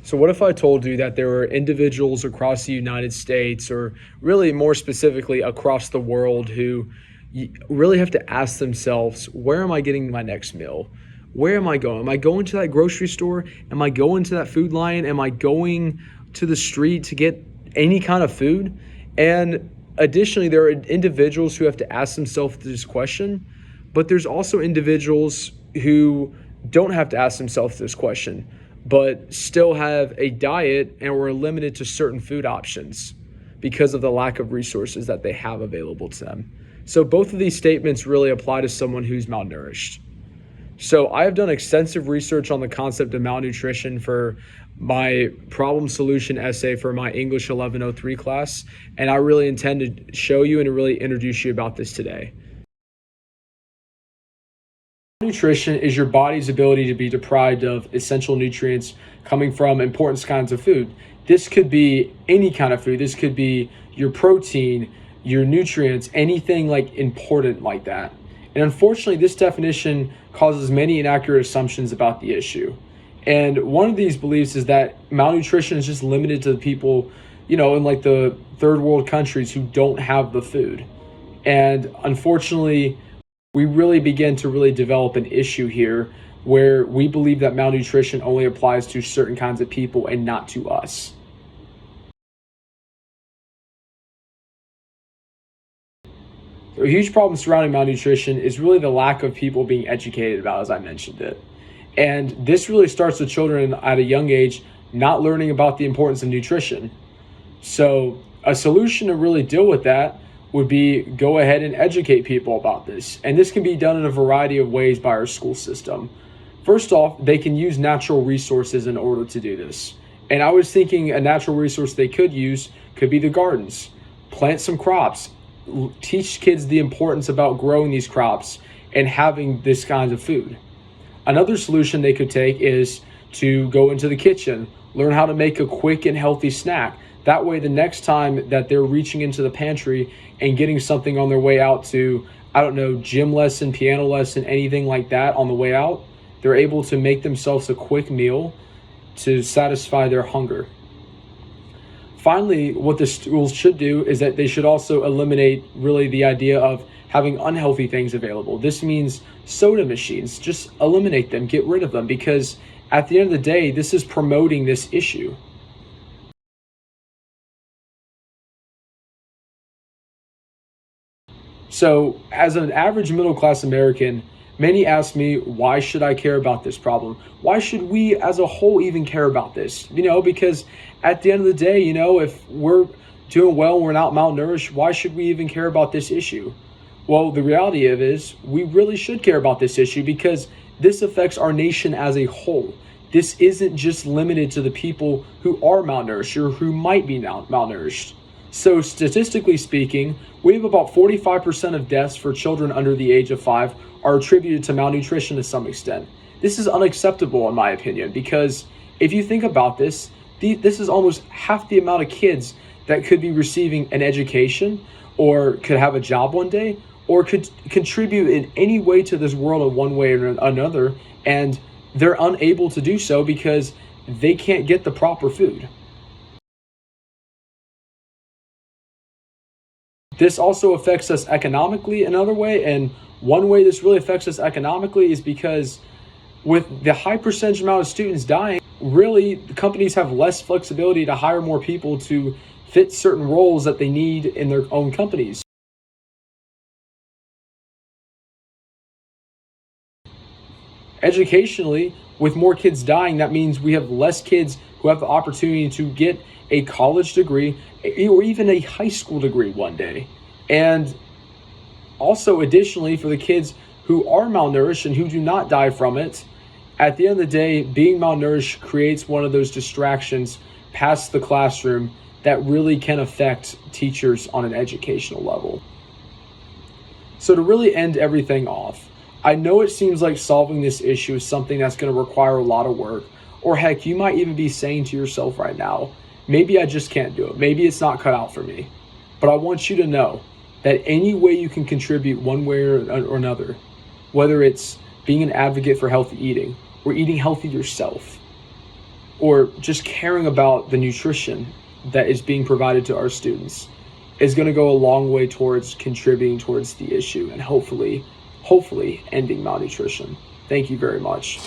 So, what if I told you that there were individuals across the United States, or really more specifically across the world, who really have to ask themselves, where am I getting my next meal? Where am I going? Am I going to that grocery store? Am I going to that Food Lion? Am I going to the street to get any kind of food? And additionally, there are individuals who have to ask themselves this question, but there's also individuals who don't have to ask themselves this question, but still have a diet and were limited to certain food options because of the lack of resources that they have available to them. So both of these statements really apply to someone who's malnourished. So I have done extensive research on the concept of malnutrition for my problem solution essay for my English 1103 class, and I really intend to show you and to really introduce you about this today. Nutrition is your body's ability to be deprived of essential nutrients coming from important kinds of food. This could be any kind of food. This could be your protein, your nutrients, anything like important like that. And unfortunately, this definition causes many inaccurate assumptions about the issue. And one of these beliefs is that malnutrition is just limited to the people, in like the third world countries who don't have the food. And unfortunately, we really begin to really develop an issue here where we believe that malnutrition only applies to certain kinds of people and not to us. A huge problem surrounding malnutrition is really the lack of people being educated about, as I mentioned it. And this really starts with children at a young age not learning about the importance of nutrition. So a solution to really deal with that would be go ahead and educate people about this. And this can be done in a variety of ways by our school system. First off, they can use natural resources in order to do this. And I was thinking a natural resource they could use could be the gardens. Plant some crops, teach kids the importance about growing these crops and having this kind of food. Another solution they could take is to go into the kitchen, learn how to make a quick and healthy snack. That way, the next time that they're reaching into the pantry and getting something on their way out to, gym lesson, piano lesson, anything like that on the way out, they're able to make themselves a quick meal to satisfy their hunger. Finally, what the schools should do is that they should also eliminate really the idea of having unhealthy things available. This means soda machines. Just eliminate them, get rid of them, because at the end of the day, this is promoting this issue. So as an average middle-class American, many ask me, why should I care about this problem? Why should we as a whole even care about this? Because at the end of the day, if we're doing well and we're not malnourished, why should we even care about this issue? Well, the reality of it is we really should care about this issue because this affects our nation as a whole. This isn't just limited to the people who are malnourished or who might be malnourished. So statistically speaking, we have about 45% of deaths for children under the age of 5 are attributed to malnutrition to some extent. This is unacceptable in my opinion, because if you think about this, this is almost half the amount of kids that could be receiving an education or could have a job one day or could contribute in any way to this world in one way or another, and they're unable to do so because they can't get the proper food. This also affects us economically another way, and one way this really affects us economically is because with the high percentage amount of students dying, really the companies have less flexibility to hire more people to fit certain roles that they need in their own companies. Educationally, with more kids dying, that means we have less kids who have the opportunity to get a college degree or even a high school degree one day. And also additionally, for the kids who are malnourished and who do not die from it, at the end of the day, being malnourished creates one of those distractions past the classroom that really can affect teachers on an educational level. So to really end everything off, I know it seems like solving this issue is something that's going to require a lot of work, or heck, you might even be saying to yourself right now, maybe I just can't do it. Maybe it's not cut out for me. But I want you to know that any way you can contribute one way or another, whether it's being an advocate for healthy eating or eating healthy yourself, or just caring about the nutrition that is being provided to our students is going to go a long way towards contributing towards the issue and hopefully ending malnutrition. Thank you very much.